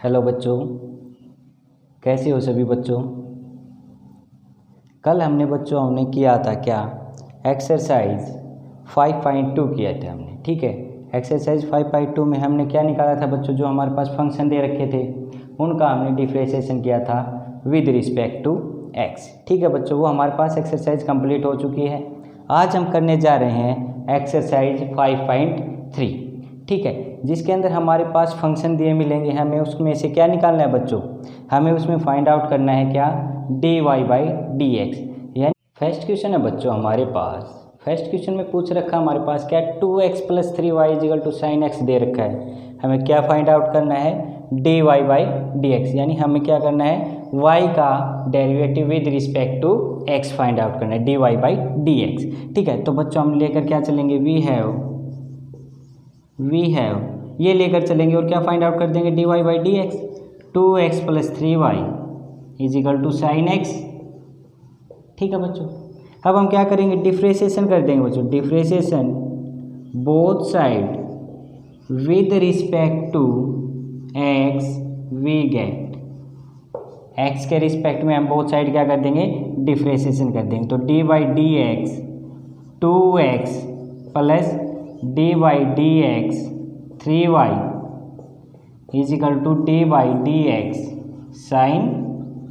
Hello बच्चों, कैसे हो सभी बच्चों। कल हमने किया था क्या, एक्सरसाइज 5.2 किया था हमने। ठीक है, एक्सरसाइज 5.2 में हमने क्या निकाला था बच्चों, जो हमारे पास फंक्शन दे रखे थे उनका हमने डिफरेंशिएशन किया था विद रिस्पेक्ट टू एक्स। ठीक है बच्चों, वो हमारे पास एक्सरसाइज कंप्लीट हो चुकी है। आज हम करने जा रहे हैं एक्सरसाइज 5.3। ठीक है, जिसके अंदर हमारे पास फंक्शन दिए मिलेंगे, हमें उसमें से क्या निकालना है बच्चों, हमें उसमें फाइंड आउट करना है क्या, dy बाई डी एक्स। यानी फर्स्ट क्वेश्चन है बच्चों हमारे पास, फर्स्ट क्वेश्चन में पूछ रखा हमारे पास क्या, 2x + 3y = sin x दे रखा है। हमें क्या फाइंड आउट करना है, dy बाई डी एक्स। यानी हमें क्या करना है, y का derivative with respect to x find out करना है, dy बाई डी एक्स। ठीक है, तो बच्चों हम लेकर क्या चलेंगे, वी हैव ये लेकर चलेंगे और क्या फाइंड आउट कर देंगे, dy by D x. 2x + 3y = sin x। ठीक है बच्चों, अब हम क्या करेंगे, डिफ्रेंशिएशन कर देंगे बच्चों, differentiation both side with respect to x we get, x के रिस्पेक्ट में हम बोथ साइड क्या कर देंगे, डिफ्रेंशिएशन कर देंगे। तो d by D x 2x + d by D x 3y = d by D x sine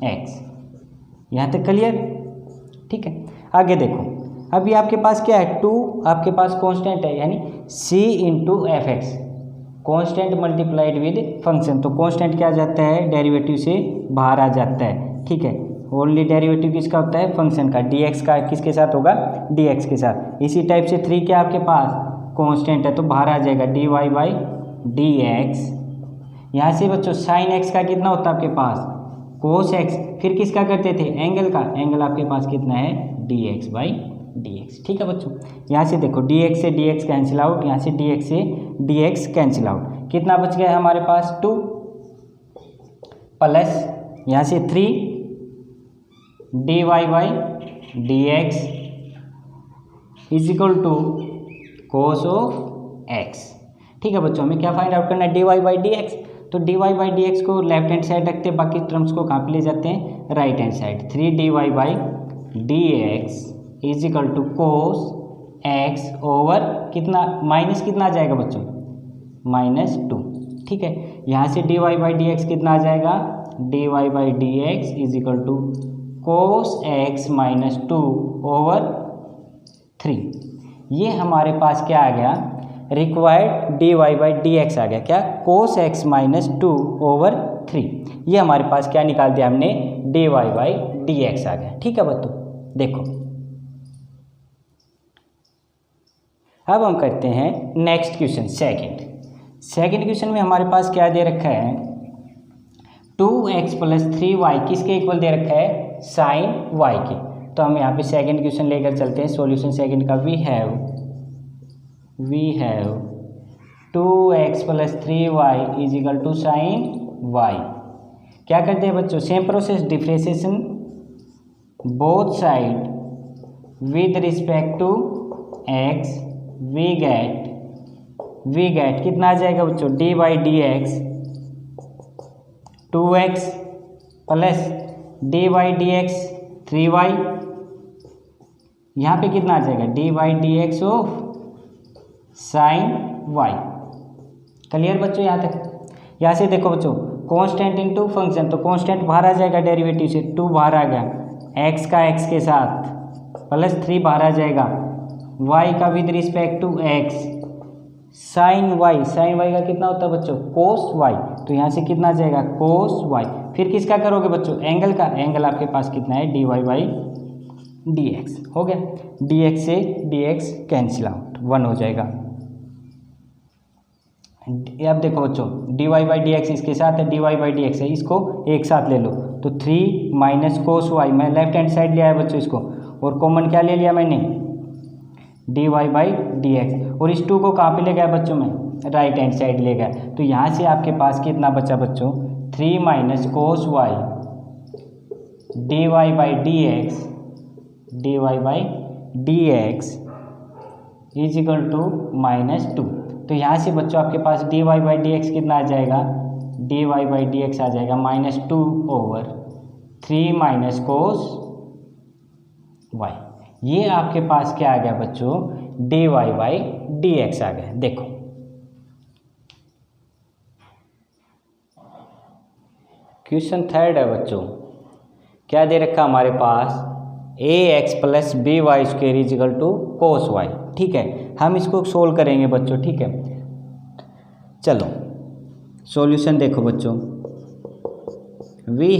x। यहाँ तक क्लियर। ठीक है, आगे देखो, अभी आपके पास क्या है, 2 आपके पास कांस्टेंट है, यानी c × f(x), constant multiplied with function. तो कांस्टेंट क्या आ जाता है, डेरिवेटिव से बाहर आ जाता है। ठीक है, ओनली डेरिवेटिव किसका होता है, फंक्शन का। dx का किसके साथ होगा, dx के साथ। इसी टाइप से 3 क्या आपके पास कांस्टेंट है, तो बाहर आ जाएगा dy बाई डी एक्स। यहाँ से बच्चों साइन x का कितना होता है आपके पास, कोस x। फिर किसका करते थे, एंगल का। एंगल आपके पास कितना है, dx बाई डी एक्स। ठीक है बच्चों, यहाँ से देखो dx से dx कैंसिल आउट, यहाँ से dx से dx कैंसिल आउट। कितना बच गया हमारे पास, 2 प्लस यहाँ से 3 dy by D x = cos of x। ठीक है बच्चों, हमें क्या फाइंड आउट करना है, dy बाई डी एक्स। तो dy बाई डी एक्स को लेफ्ट हैंड साइड रखते हैं, बाकी टर्म्स को कहाँ पे ले जाते हैं, right hand side. 3 dy by D x = cos x over कितना, माइनस कितना आ जाएगा बच्चों, -2। ठीक है, यहाँ से dy बाई डी एक्स कितना आ जाएगा, dy by D x = cos x -2 over 3। ये हमारे पास क्या आ गया, required dy by D x आ गया, क्या, कोस x -2 ओवर 3। ये हमारे पास क्या निकाल दिया हमने, dy बाई डी एक्स आ गया। ठीक है बच्चों, देखो अब हम करते हैं नेक्स्ट क्वेश्चन, सेकंड क्वेश्चन में हमारे पास क्या दे रखा है, 2x + 3y किसके इक्वल दे रखा है, साइन y के। तो हम यहाँ पे सेकंड क्वेश्चन लेकर चलते हैं, सॉल्यूशन सेकंड का। We have 2x + 3y = sine y। क्या करते हैं बच्चों, same process, differentiation both side with respect to x we get कितना आ जाएगा बच्चों, d by D x 2x + d by D x 3y। यहाँ पे कितना आ जाएगा, d by D x of sine y। Clear बच्चों यहाँ तक। यहाँ से देखो बच्चों, कांस्टेंट इनटू फंक्शन, तो कांस्टेंट बाहर आ जाएगा डेरिवेटिव से, 2 बाहर आ गया, x का x के साथ प्लस 3 बाहर आ जाएगा, y का with respect to x sine y का कितना होता है बच्चों, कोस y। तो यहाँ से कितना आ जाएगा, कोस y। फिर किसका करोगे बच्चों, एंगल का। एंगल आपके पास कितना है, dy बाई डी एक्स। हो गया, dx से dx कैंसिल आउट, 1 हो जाएगा। अब देखो बच्चों, dy बाई डी एक्स इसके साथ है, dy बाई डी एक्स है, इसको एक साथ ले लो। तो 3 - कोस y, मैं लेफ्ट हैंड साइड लिया है बच्चों इसको, और कॉमन क्या ले लिया मैंने, dy बाई डी एक्स। और इस 2 को कहाँ पे ले गया बच्चों, में राइट हैंड साइड ले गया। तो यहाँ से आपके पास कितना बचा बच्चों, 3 - cos y dy by D x = -2। तो यहाँ से बच्चों आपके पास dy बाई डी एक्स कितना आ जाएगा, d y by D x आ जाएगा -2/3 माइनस कोस वाई। ये आपके पास क्या आ गया बच्चों, d y by D x आ गया। देखो क्वेश्चन थर्ड है बच्चों, क्या दे रखा हमारे पास, a x plus b y square is equal to cos y. ठीक है, हम इसको सोल्व करेंगे बच्चों। ठीक है, चलो सॉल्यूशन देखो बच्चों। We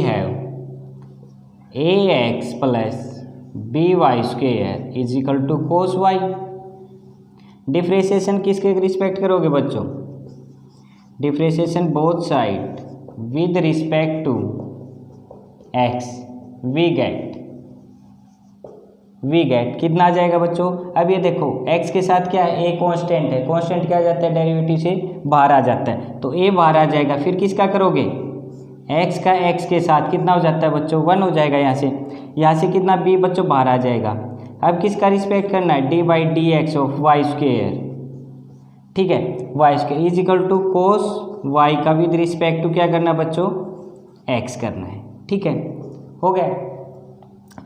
have a x plus b y square is equal to cos y. Differentiation किसके रिस्पेक्ट करोगे बच्चों, differentiation both side with respect to x. We get कितना आ जाएगा बच्चों। अब ये देखो x के साथ क्या है, ए कांस्टेंट है, कांस्टेंट क्या आ जाता है, डेरिवेटिव से बाहर आ जाता है, तो a बाहर आ जाएगा। फिर किसका करोगे, x का x के साथ कितना हो जाता है बच्चों, 1 हो जाएगा। यहाँ से कितना b बच्चों बाहर आ जाएगा। अब किसका रिस्पेक्ट करना है, d by D x of y square. ठीक है, y square is equal to cos y का विद रिस्पेक्ट टू क्या करना है बच्चों, x करना है। ठीक है, हो गया।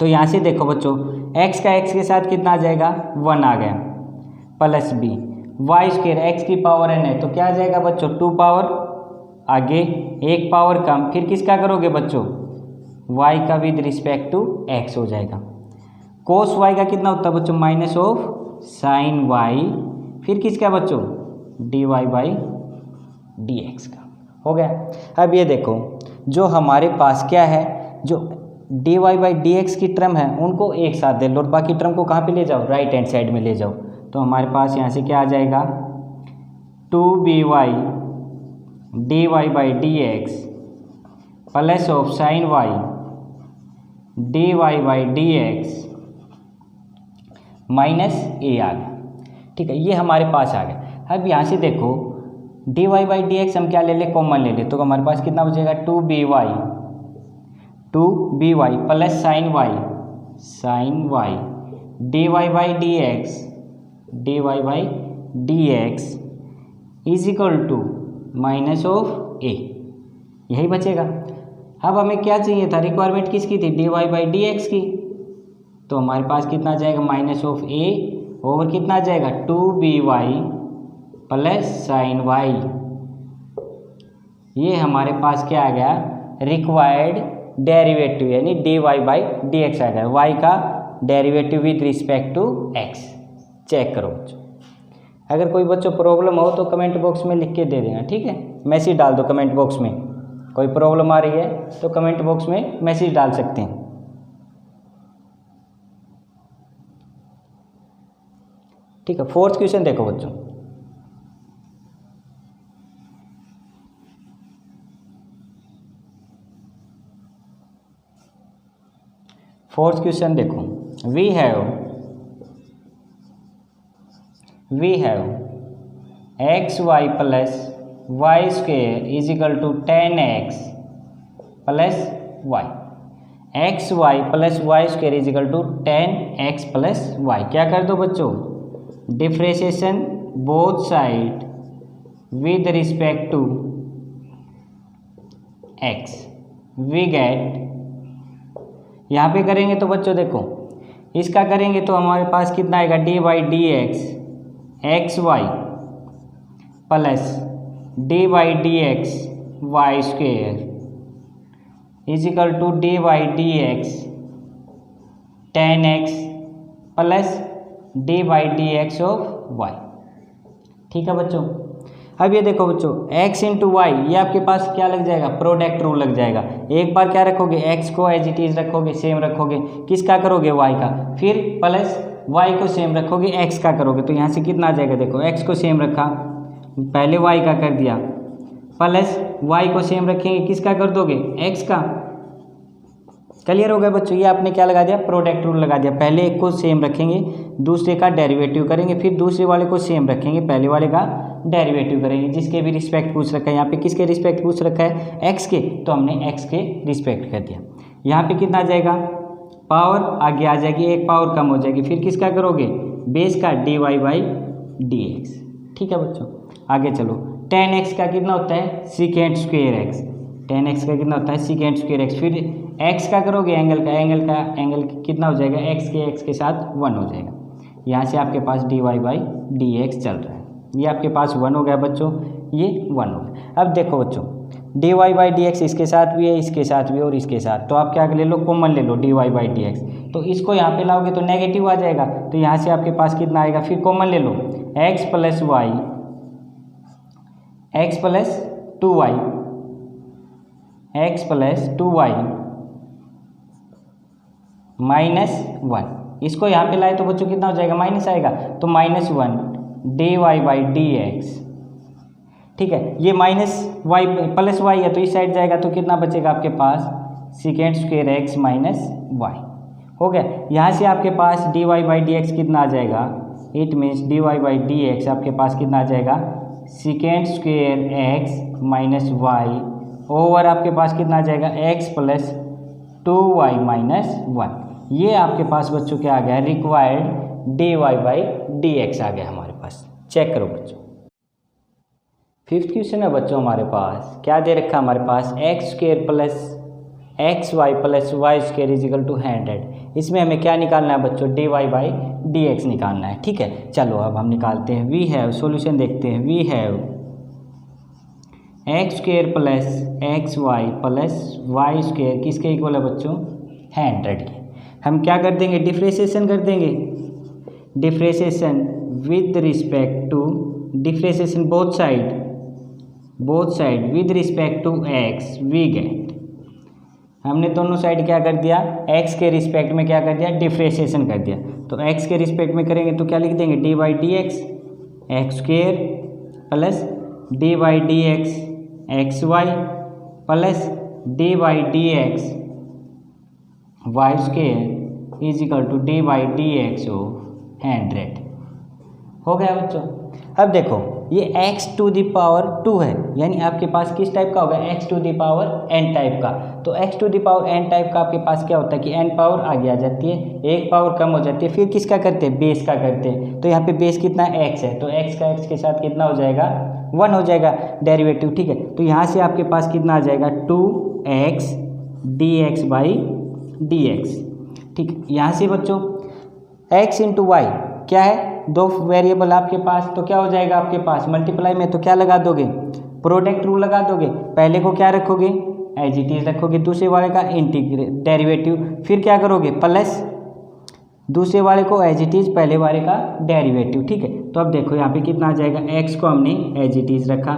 तो यहाँ से देखो बच्चों, x का x के साथ कितना आ जाएगा, 1 आ गया, plus b y square x की पावर n है, तो क्या आ जाएगा बच्चों, 2 पावर आगे 1 पावर कम। फिर किसका करोगे बच्चों, y का विद रिस्पेक्ट टू x हो जाएगा। कोस y का कितना होता है बच्चों, माइनस ऑफ साइन y। फिर किसका बच्चों, d y by D x का। हो गया। अब ये देखो, जो हमारे पास क्या है, जो d y by D x की टर्म है उनको एक साथ ले लो और बाकी टर्म को कहाँ पे ले जाओ, राइट हैंड साइड में ले जाओ। तो हमारे पास यहाँ से क्या आ जाएगा, 2by d y by D x plus of sine y d y by D x minus a आ गया। ठीक है, ये हमारे पास आ गया। अब यहाँ से देखो, d y by D x हम क्या ले ले, कॉमन ले ले, तो हमारे पास कितना बचेगा, 2by plus sine y d y by D x is equal to minus of a, यही बचेगा। अब हमें क्या चाहिए था, रिक्वायरमेंट किसकी थी, d y by D x की, तो हमारे पास कितना आ जाएगा, माइनस ऑफ ए और कितना आ जाएगा, 2by प्लस साइन वाई। ये हमारे पास क्या आ गया, रिक्वायर्ड डेरिवेटिव, यानी d y by D x आ गया, वाई का derivative with respect to x. Check करो बच्चों, अगर कोई बच्चों प्रॉब्लम हो तो कमेंट बॉक्स में लिख के दे देना। ठीक है, मैसेज डाल दो कमेंट बॉक्स में, कोई प्रॉब्लम आ रही है तो कमेंट बॉक्स में मैसेज डाल सकते हैं। ठीक है, फोर्थ क्वेश्चन देखो बच्चों। फोर्थ क्वेश्चन देखो, we have x y plus y square is equal to 10x plus y. X y plus y square is equal to 10x plus y. क्या कर दो बच्चों, differentiation both side with respect to x। We get, यहाँ पे करेंगे तो बच्चों देखो, इसका करेंगे तो हमारे पास कितना आएगा, d by D x y plus d by D x y square is equal to d by D x 10x plus d by D x of y. ठीक है बच्चों, अब ये देखो बच्चों, x इंटू वाई, ये आपके पास क्या लग जाएगा, प्रोडक्ट रूल लग जाएगा। एक बार क्या रखोगे, x को एज इट इज रखोगे, सेम रखोगे, किसका करोगे, y का, फिर प्लस y को सेम रखोगे, x का करोगे, तो यहाँ से कितना आ जाएगा, देखो x को सेम रखा, पहले y का कर दिया, प्लस y को सेम रखेंगे, किसका कर दोगे, x का। क्लियर हो गया बच्चों, ये आपने क्या लगा दिया, प्रोडक्ट रूल लगा दिया। पहले एक को सेम रखेंगे, दूसरे का डेरिवेटिव करेंगे, फिर दूसरे वाले को सेम रखेंगे, पहले वाले का डेरिवेटिव करेंगे। जिसके भी रिस्पेक्ट पूछ रखा है, यहाँ पे किसके रिस्पेक्ट पूछ रखा है, एक्स के, तो हमने एक्स के रिस्पेक्ट कर दिया। यहाँ पे कितना आ जाएगा, पावर आगे आ जाएगी, एक पावर कम हो जाएगी, फिर किसका करोगे, बेस का d y by D x. ठीक है बच्चों, आगे चलो, 10x का कितना होता है सीकेंट स्क्वेयर एक्स, 10x का कितना होता है सीकेंट स्क्वेयर एक्स। फिर x का करोगे एंगल कितना हो जाएगा, x के साथ 1 हो जाएगा। यहाँ से आपके पास dy/dx चल रहा है, ये आपके पास 1 हो गया बच्चों, ये 1 हो गया। अब देखो बच्चों dy/dx इसके साथ भी है, इसके साथ भी है और इसके साथ, तो आप क्या ले लो, कॉमन ले लो dy/dx। तो इसको यहाँ पे लाओगे तो नेगेटिव आ जाएगा, तो यहाँ से आपके पास कितना आएगा, फिर कॉमन ले लो x + y, x + 2y, x + 2y -1। इसको यहाँ पे लाए तो बच्चों कितना हो जाएगा, माइनस आएगा, तो -1 dy/dx। ठीक है, ये -y + y है तो इस साइड जाएगा तो कितना बचेगा आपके पास, सेकेंड स्क्वेयर x - y हो गया। यहाँ से आपके पास dy/dx कितना आ जाएगा, इट मीन्स dy/dx आपके पास कितना आ जाएगा, second square x - y over आपके पास कितना आ जाएगा, x + 2y - 1। ये आपके पास बच्चों क्या आ गया, रिक्वायर्ड dy/dx आ गया हमारे पास। चेक करो बच्चों, 5th क्वेश्चन है बच्चों हमारे पास क्या दे रखा है, हमारे पास x² + xy + y² = 100। इसमें हमें क्या निकालना है बच्चों, dy/dx निकालना है। ठीक है, चलो अब हम निकालते हैं। वी हैव, सॉल्यूशन देखते हैं, we have x² + xy + y² किसके इक्वल है बच्चों, 100 के। हम क्या कर देंगे, डिफ्रेंशिएशन कर देंगे, differentiation with respect to, differentiation both side with respect to x we get. हमने दोनों साइड क्या कर दिया, x के रिस्पेक्ट में क्या कर दिया, डिफ्रेंशिएशन कर दिया। तो x के रिस्पेक्ट में करेंगे तो क्या लिख देंगे, dy/dx x² + dy/dx xy + dy/dx y² = dy/dx of 100 हो गया बच्चों। अब देखो ये x⁴ है, यानी आपके पास किस टाइप का होगा, x⁴n टाइप का। तो x⁴n टाइप का आपके पास क्या होता है कि n पावर आगे आ जाती है, एक पावर कम हो जाती है, फिर किसका करते हैं, बेस का करते हैं। तो यहाँ पे बेस कितना x है, तो x का x के साथ कितना हो जाएगा, 1 हो जाएगा डेरिवेटिव। ठीक है, तो यहाँ से आपके पास कितना आ जाएगा, 2x dx/dx। ठीक, यहाँ से बच्चों x × y क्या है, दो वेरिएबल आपके पास, तो क्या हो जाएगा आपके पास, मल्टीप्लाई में तो क्या लगा दोगे, प्रोडक्ट रूल लगा दोगे। पहले को क्या रखोगे, एज इट इज रखोगे, दूसरे वाले का डेरिवेटिव, फिर क्या करोगे, प्लस दूसरे वाले को एज इट इज, पहले वाले का डेरिवेटिव। ठीक है, तो अब देखो यहाँ पे कितना आ जाएगा, x को हमने एज इट इज रखा,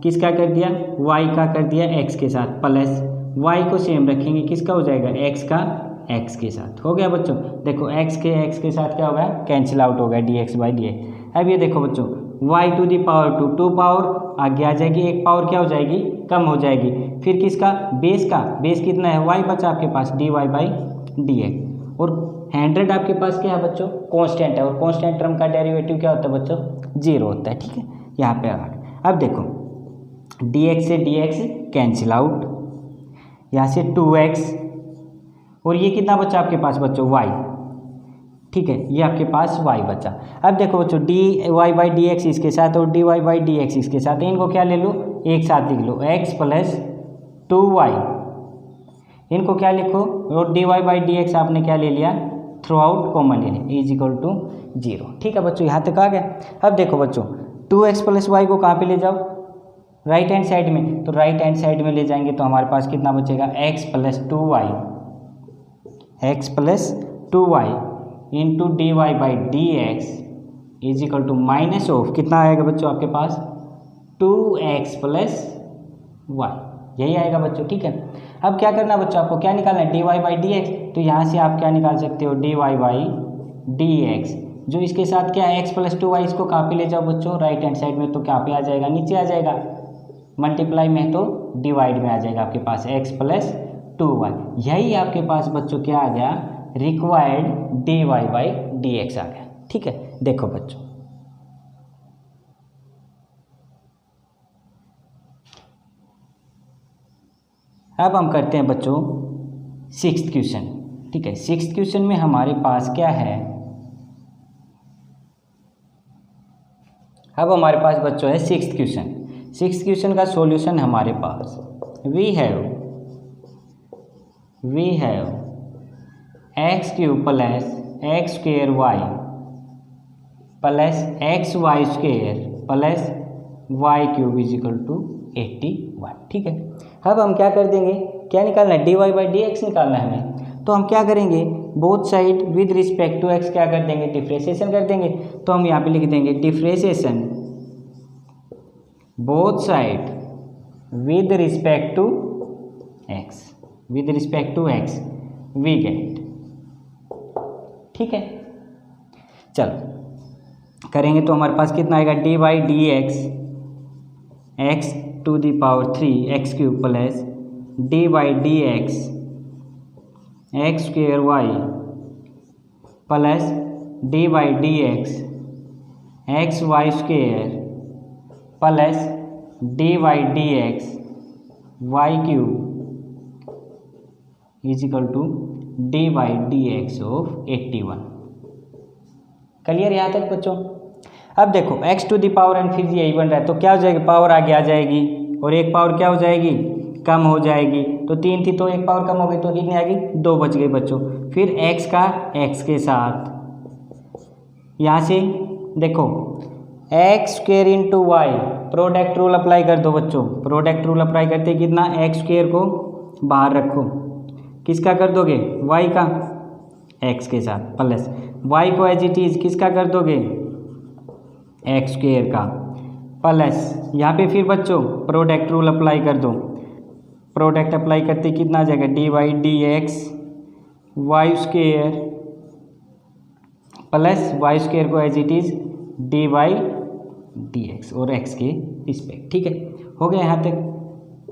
किसका कर दिया, y का कर दिया x के साथ, प्लस y को सेम रखेंगे, किसका हो जाएगा, x का x के साथ। हो गया बच्चों, देखो x के साथ क्या होगा, कैंसिल आउट हो गया dx/dx। अब ये देखो बच्चों y⁴ 2 पावर आगे आ जाएगी, एक पावर क्या हो जाएगी, कम हो जाएगी। फिर किसका, बेस कितना है, y बचा आपके पास dy/dx। और 100 आपके पास क्या है बच्चों, कांस्टेंट है, और कांस्टेंट टर्म का डेरिवेटिव क्या होता है बच्चों, 0 होता है। ठीक है, यहाँ पे आ गया। अब देखो dx से dx कैंसिल आउट, यहाँ से 2x, और ये कितना बचा आपके पास बच्चों, y। ठीक है, ये आपके पास y बचा। अब देखो बच्चों dy/dx इसके साथ और dy/dx इसके साथ, इनको क्या ले लो, एक साथ लिख लो, x + 2y, इनको क्या लिखो, और dy/dx आपने क्या ले लिया, थ्रू आउट कॉमन ले लिया, = 0। ठीक है बच्चों, यहाँ तक आ गया। अब देखो बच्चों 2x + y को कहाँ पे ले जाओ, राइट हैंड साइड में, तो राइट हैंड साइड में ले जाएंगे तो हमारे पास कितना बचेगा, x + 2y into dy/dx = of कितना आएगा बच्चों आपके पास, 2x + y, यही आएगा बच्चों। ठीक है, अब क्या करना है बच्चों, आपको क्या निकालना है, dy/dx। तो यहाँ से आप क्या निकाल सकते हो, dy/dx, जो इसके साथ क्या है, x + 2y, इसको कहाँ पे ले जाओ बच्चों, राइट हैंड साइड में, तो कहाँ पे आ जाएगा, नीचे आ जाएगा, मल्टीप्लाई में तो डिवाइड में आ जाएगा आपके पास x + 2y। यही आपके पास बच्चों क्या आ गया, रिक्वायर्ड dy/dx आ गया। ठीक है, देखो बच्चों अब हम करते हैं बच्चों 6th क्वेश्चन। ठीक है, 6th क्वेश्चन में हमारे पास क्या है, अब हमारे पास बच्चों है सिक्स्थ क्वेश्चन। सिक्स्थ क्वेश्चन का सॉल्यूशन हमारे पास we have x cube plus x square y plus x y square plus y cube is equal to 81। ठीक है, अब हम क्या कर देंगे, क्या निकालना है, d y by D x निकालना है हमें। तो हम क्या करेंगे, both side with respect to x क्या कर देंगे, डिफ्रेंशिएशन कर देंगे। तो हम यहाँ पे लिख देंगे differentiation both side with respect to x, with respect to x we get. ठीक है, चलो करेंगे तो हमारे पास कितना आएगा, d by D x x to the power 3 x cube plus d by D x x square y plus d by D x x y square plus d by D x y cube is equal to d by D x of 81। Clear यहाँ तक बच्चों। अब देखो x to the power n, फिर यही बन रहा है तो क्या हो जाएगी, पावर आगे आ जाएगी और एक पावर क्या हो जाएगी, कम हो जाएगी। तो 3 थी तो एक पावर कम हो गई तो कितनी आ गई, 2 बच गई बच्चों। फिर x का x के साथ यहाँ से देखो x square into y, product rule apply कर दो बच्चों। प्रोडक्ट रूल अप्लाई करते कितना, एक्स स्क्वेयर को बाहर रखो, किसका कर दोगे, y का x के साथ प्लस y को एज इट इज किसका कर दोगे, एक्स स्क्वेयर का प्लस यहाँ पे फिर बच्चों प्रोडक्ट रूल अप्लाई कर दो। प्रोडक्ट अप्लाई करते कितना आ जाएगा, d by D x y square plus y square को as it is d by D x और एक्स के रिस्पेक्ट। ठीक है, हो गया यहाँ तक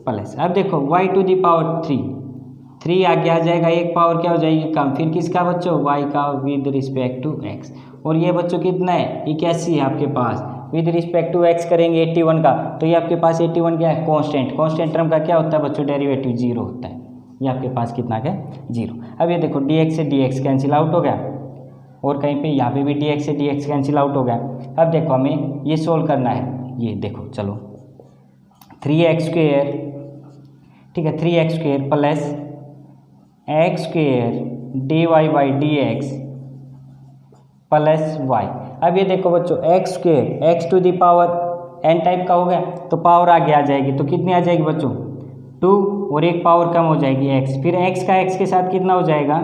प्लस। अब देखो y टू दी पावर 3 आगे आ जाएगा, एक पावर क्या हो जाएगी कम, फिर किसका बच्चों, y का विद रिस्पेक्ट टू x। और ये बच्चों कितना है, 81 है आपके पास, विद रिस्पेक्ट टू x करेंगे 81 का, तो ये आपके पास 81 क्या है, कांस्टेंट। कांस्टेंट टर्म का क्या होता है बच्चों, डेरिवेटिव 0 होता है। ये आपके पास कितना है, 0। अब ये देखो dx से dx कैंसिल आउट हो गया और कहीं पे यहाँ पे भी dx से dx कैंसिल आउट हो गया। अब देखो हमें ये सोल्व करना है, ये देखो चलो 3x स्क्वेयर, ठीक है 3x square plus x square d y by D x plus y. अब ये देखो बच्चों x square x to the power n type का हो गया तो पावर आगे आ जाएगी, तो कितनी आ जाएगी बच्चों, 2 और एक पावर कम हो जाएगी x। फिर x का x के साथ कितना हो जाएगा,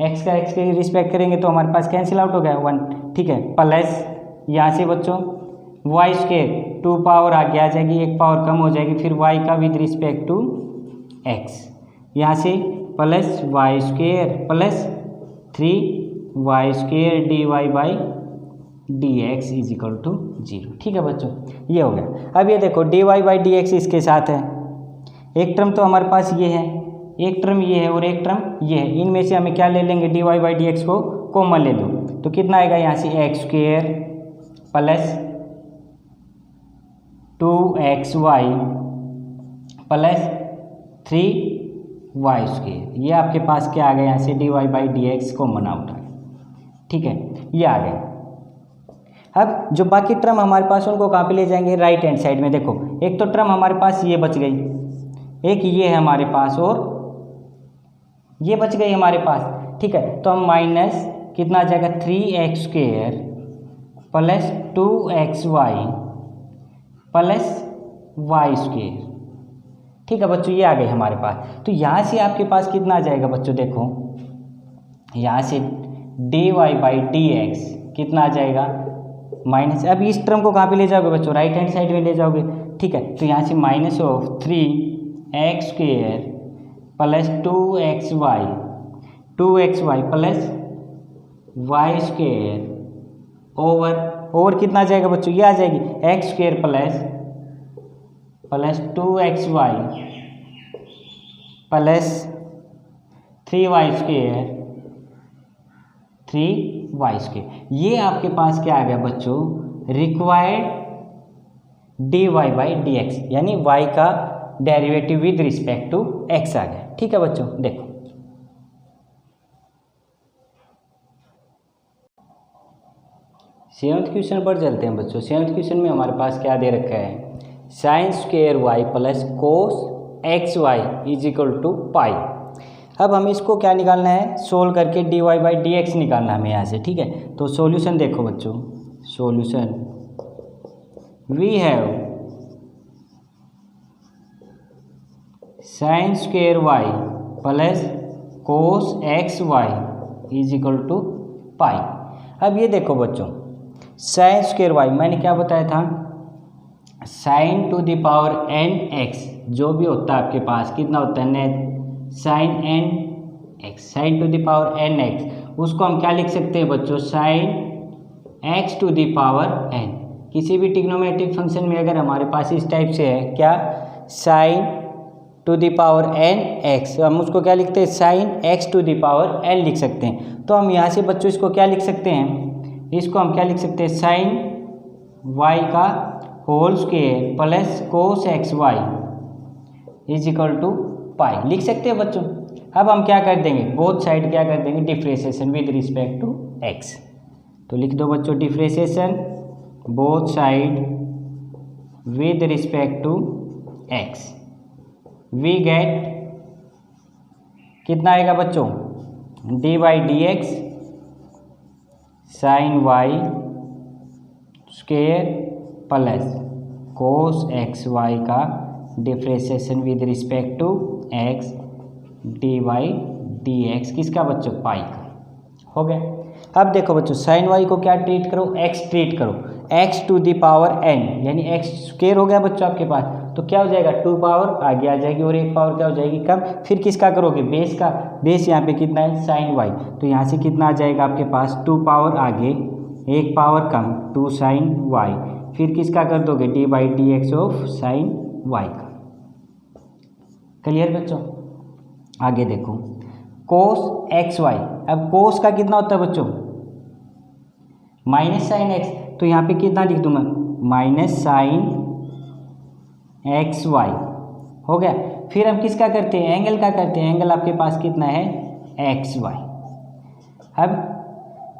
x का x के रिस्पेक्ट करेंगे तो हमारे पास कैंसिल आउट हो गया 1। ठीक है, प्लस यहाँ से बच्चों वाई स्क्वेयर 2 पावर आगे आ जाएगी, एक पावर कम हो जाएगी, फिर y का विद रिस्पेक्ट टू x, यहाँ से plus y square plus 3 y square d y by D x is equal to 0। ठीक है बच्चों, ये हो गया। अब ये देखो d y by D x इसके साथ है, एक टर्म तो हमारे पास ये है, एक टर्म ये है और एक टर्म ये है, इनमें से हमें क्या ले लेंगे, d y by D x को कॉमन ले लो तो कितना आएगा, यहाँ से x square plus 2xy plus 3y square. ये आपके पास क्या आ गया, यहाँ से d y by D x common out आ गया। ठीक है, ये आ गया। अब जो बाकी टर्म हमारे पास उनको कहाँ पे ले जाएंगे, राइट हैंड साइड में। देखो एक तो टर्म हमारे पास ये बच गई, एक ये है हमारे पास और ये बच गई हमारे पास। ठीक है, तो हम माइनस कितना आ जाएगा, 3x square plus 2xy plus y square. ठीक है बच्चों, ये आ गए हमारे पास। तो यहाँ से आपके पास कितना आ जाएगा बच्चों, देखो यहाँ से d y by D x कितना आ जाएगा माइनस। अब इस टर्म को कहाँ पे ले जाओगे बच्चों, राइट हैंड साइड में ले जाओगे। ठीक है, तो यहाँ से minus of 3x square plus 2xy plus y square over कितना आ जाएगा बच्चों, ये आ जाएगी x square plus 2xy plus 3y square. ये आपके पास क्या आ गया बच्चों, required d y by D x, यानी y का derivative with respect to x आ गया। ठीक है बच्चों, देखो सेवन्थ क्वेश्चन पर चलते हैं बच्चों। सेवन्थ क्वेश्चन में हमारे पास क्या दे रखा है, sine square y plus cos x y is equal to pi. अब हमें इसको क्या निकालना है, सोल्व करके d y by D x निकालना हमें यहाँ से, ठीक है। तो सॉल्यूशन देखो बच्चों, solution we have sine square y plus cos x y is equal to pi. अब ये देखो बच्चों, साइन स्क्वेयर वाई मैंने क्या बताया था, sine to the power n x जो भी होता है आपके पास कितना होता है नेट sine n x, sine to the power n x, उसको हम क्या लिख सकते हैं बच्चों, sine x to the power n. किसी भी ट्रिग्नोमेट्रिक फंक्शन में अगर हमारे पास इस टाइप से है क्या, sine to the power n x, हम उसको क्या लिखते हैं, sine x to the power n लिख सकते हैं। तो हम यहाँ से बच्चों इसको क्या लिख सकते हैं, इसको हम क्या लिख सकते हैं, साइन वाई का whole square plus cos x y is equal to pi लिख सकते हैं बच्चों। अब हम क्या कर देंगे, बोथ साइड क्या कर देंगे, differentiation with respect to x. तो लिख दो बच्चों differentiation both side with respect to x, we get कितना आएगा बच्चों, d by D x sine y square plus cos x y का differentiation with respect to x d by D x किसका बच्चों, पाई का। हो गया। अब देखो बच्चों, साइन वाई को क्या ट्रीट करो, एक्स ट्रीट करो, x to the power n यानी एक्स स्क्वेयर हो गया बच्चों आपके पास, तो क्या हो जाएगा, टू पावर आगे आ जाएगी और एक पावर क्या हो जाएगी कम। फिर किसका करोगे, बेस का, बेस यहाँ पे कितना है साइन वाई, तो यहाँ से कितना आ जाएगा आपके पास, टू पावर आगे एक पावर कम, टू साइन वाई। फिर किसका कर दोगे, d by D x of sine y का। क्लियर बच्चों। आगे देखो कोस एक्स वाई, अब कोस का कितना होता है बच्चों, माइनस साइन एक्स, तो यहाँ पे कितना लिख दूँ मैं, माइनस साइन एक्स वाई। हो गया। फिर हम किसका करते हैं, एंगल का करते हैं, एंगल आपके पास कितना है एक्स वाई। अब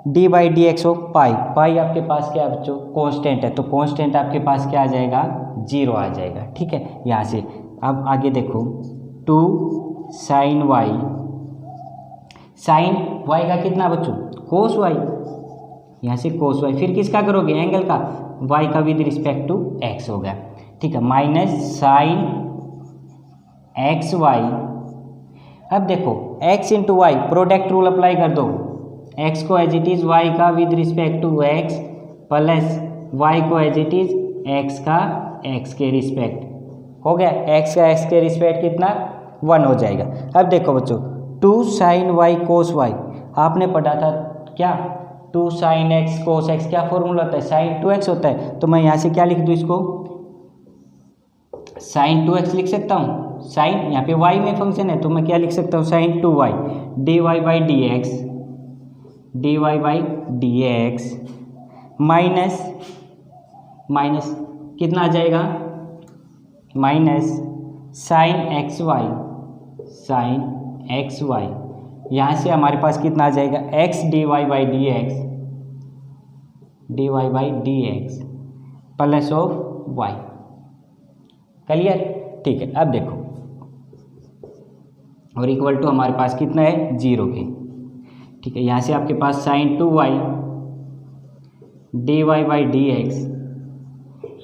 d by D x of pi, pi आपके पास क्या है बच्चों, कांस्टेंट है, तो कांस्टेंट आपके पास क्या आ जाएगा, जीरो आ जाएगा, ठीक है यहाँ से। अब आगे देखो two sine y, sine y का कितना बच्चों, कोस वाई, यहाँ से कोस वाई। फिर किसका करोगे, एंगल का, वाई का विद रिस्पेक्ट टू एक्स हो गया, ठीक है, माइनस साइन एक्स वाई। अब देखो x into y, product rule apply कर दो, एक्स को एज इट इज़ वाई का with respect to x plus y को एज इट इज़ एक्स का एक्स के रिस्पेक्ट। हो गया, एक्स का एक्स के रिस्पेक्ट कितना 1 हो जाएगा। अब देखो बच्चों two sine y cos y, आपने पढ़ा था क्या, two sine x cos x क्या फॉर्मूला होता है, साइन 2x होता है। तो मैं यहाँ से क्या लिख दूँ इसको, साइन 2x लिख सकता हूँ, साइन यहाँ पे y में फंक्शन है तो मैं क्या लिख सकता हूँ, sine 2y d y by D x, d y by D x minus minus कितना आ जाएगा, minus sine x y, sine x y, यहाँ से हमारे पास कितना आ जाएगा, x d y by D x, d y by D x plus of y. Clear, ठीक है। अब देखो और इक्वल टू हमारे पास कितना है, 0 के, ठीक है। यहाँ से आपके पास sine 2y d y by D x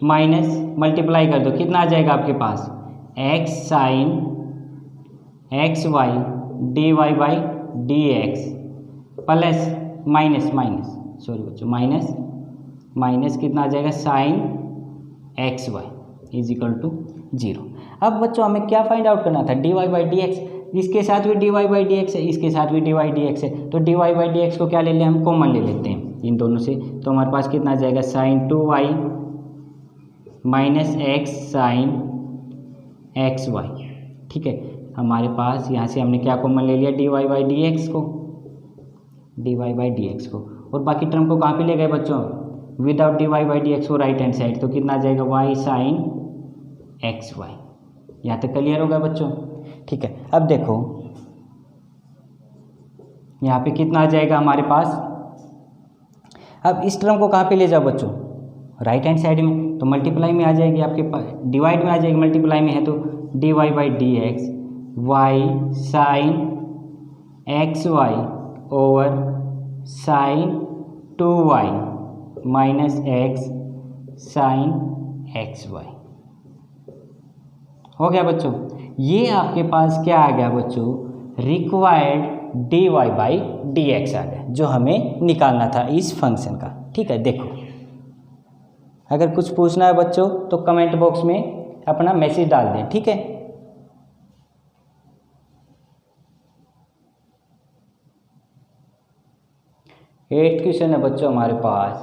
minus multiply कर दो, कितना आ जाएगा आपके पास, x sine x y d y by D x plus minus minus sorry बच्चों माइनस माइनस कितना आ जाएगा, sine x y is equal to 0। अब बच्चों हमें क्या फाइंड आउट करना था, d y by D x, इसके साथ भी d y by D x है, इसके साथ भी डी वाई डी एक्स है, तो d y by D x को क्या ले लें हम, कॉमन ले लेते हैं इन दोनों से। तो हमारे पास कितना आ जाएगा, sine 2y minus x sine x y, ठीक है। हमारे पास यहाँ से हमने क्या कॉमन ले लिया, d y by D x को, d y by D x को, और बाकी टर्म को कहाँ पे ले गए बच्चों, without d y by D x को राइट हैंड साइड, तो कितना आ जाएगा, वाई साइन एक्स वाई। यहाँ तक क्लियर होगा बच्चों, ठीक है। अब देखो यहाँ पे कितना आ जाएगा हमारे पास, अब इस टर्म को कहाँ पे ले जाओ बच्चों, राइट हैंड साइड में, तो मल्टीप्लाई में आ जाएगी आपके पास, डिवाइड में आ जाएगी, मल्टीप्लाई में है तो dy by D x y sine x y over sine 2y minus x sine x y. हो गया बच्चों, ये आपके पास क्या आ गया बच्चों, required dy by D x आ गया, जो हमें निकालना था इस फंक्शन का। ठीक है, देखो अगर कुछ पूछना है बच्चों तो कमेंट बॉक्स में अपना मैसेज डाल दें। ठीक है, एट्थ क्वेश्चन है बच्चों हमारे पास,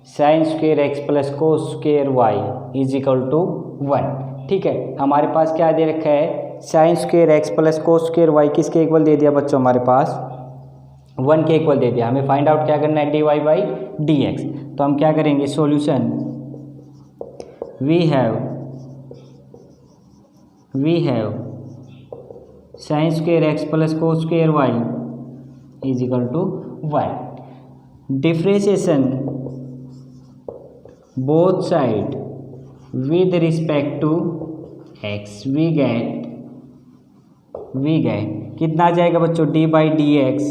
sine square x plus cos square y is equal to 1। ठीक है, हमारे पास क्या दे रखा है, sine square x plus cos square y किसके इक्वल दे दिया बच्चों, हमारे पास 1 के इक्वल दे दिया। हमें फाइंड आउट क्या करना है, dy बाई डी एक्स। तो हम क्या करेंगे, solution we have sine square x plus cos square y is equal to 1। Differentiation both side with respect to x, we get कितना आ जाएगा बच्चों, d by D x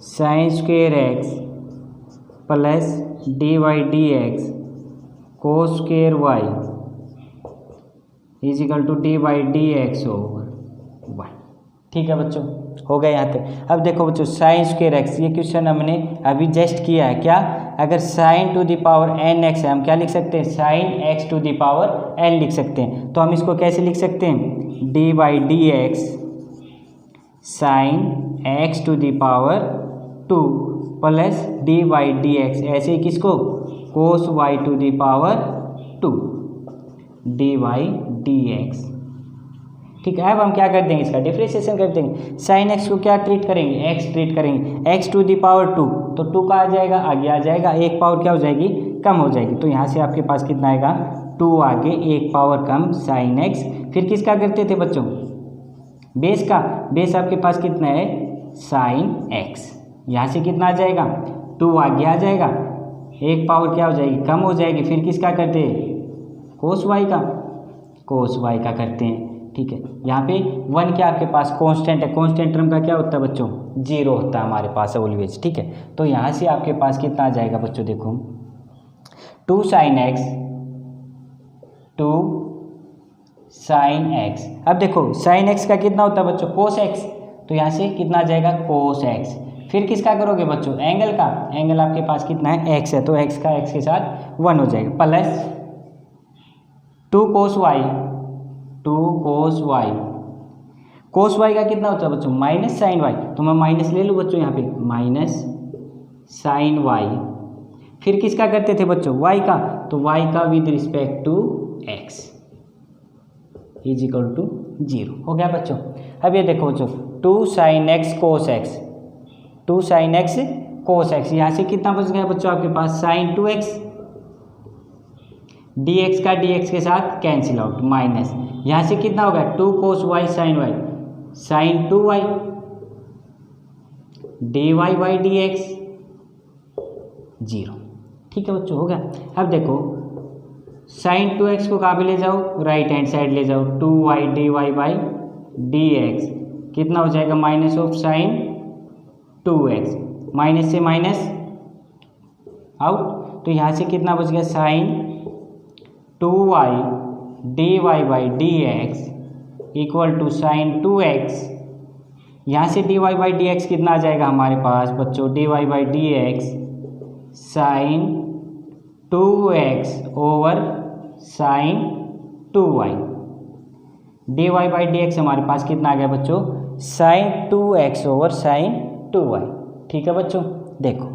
sine square x plus d by D x cos square y is equal to d by D x over 1। ठीक है बच्चों, हो गया यहाँ तक। अब देखो बच्चों, साइन स्क्वेयर एक्स, ये क्वेश्चन हमने अभी जस्ट किया है। क्या, अगर sine to the power n x है, हम क्या लिख सकते हैं, sine x to the power n लिख सकते हैं। तो हम इसको कैसे लिख सकते हैं, d by D x sine x to the power 2 plus d by D x, ऐसे ही किसको, cos y to the power 2 d by D x. ठीक है, अब हम क्या कर देंगे, इसका डिफ्रेंशिएशन कर देंगे। साइन एक्स को क्या ट्रीट करेंगे, एक्स ट्रीट करेंगे, एक्स टू दी पावर 2, तो 2 का आ जाएगा, आगे आ जाएगा, एक पावर क्या हो जाएगी, कम हो जाएगी। तो यहाँ से आपके पास कितना आएगा, 2 आगे, एक पावर कम, साइन एक्स। फिर किसका करते थे बच्चों, बेस का, बेस आपके पास कितना है, साइन एक्स। यहाँ से कितना आ जाएगा, 2 आगे आ जाएगा, एक पावर क्या हो जाएगी, कम हो जाएगी। फिर किसका करते हैं, कोस वाई का, कोस वाई का करते हैं। ठीक है, यहाँ पे 1 क्या आपके पास कांस्टेंट है, कांस्टेंट टर्म का क्या होता है बच्चों, 0 होता है हमारे पास ऑलवेज। ठीक है, तो यहाँ से आपके पास कितना आ जाएगा बच्चों, देखो 2 साइन एक्स 2 साइन एक्स। अब देखो साइन एक्स का कितना होता है बच्चों, कोस एक्स, तो यहाँ से कितना आ जाएगा, कोस एक्स। फिर किसका करोगे बच्चों, एंगल का, एंगल आपके पास कितना है, एक्स है, तो एक्स का एक्स के साथ 1 हो जाएगा, plus 2 cos Y, 2 cos Y, cos y का कितना होता है बच्चों, माइनस साइन वाई, तो मैं माइनस ले लूँ बच्चों यहाँ पे, माइनस साइन वाई। फिर किसका करते थे बच्चों, वाई का, तो वाई का with respect to x is equal to 0। हो गया बच्चों। अब ये देखो बच्चों, 2 sine x cos x, 2 sine x cos x, यहाँ से कितना बच गया बच्चों आपके पास, साइन 2x, dx का dx के साथ कैंसिल आउट, माइनस, यहाँ से कितना होगा, 2 cos y sine y, sine 2y dy by D x 0। ठीक है बच्चों, हो गया। अब देखो साइन 2x को कहाँ पे ले जाओ, राइट हैंड साइड ले जाओ, 2y dy by D x कितना हो जाएगा, minus of sine 2x, minus से माइनस आउट, तो यहाँ से कितना बच गया, sine 2y dy by D x equal to sine 2x, यहाँ से dy बाई डी एक्स कितना आ जाएगा हमारे पास बच्चों, dy by D x sine 2x over sine 2y, dy by D x हमारे पास कितना आ गया बच्चों, sign 2x over sine 2y। ठीक है बच्चों, देखो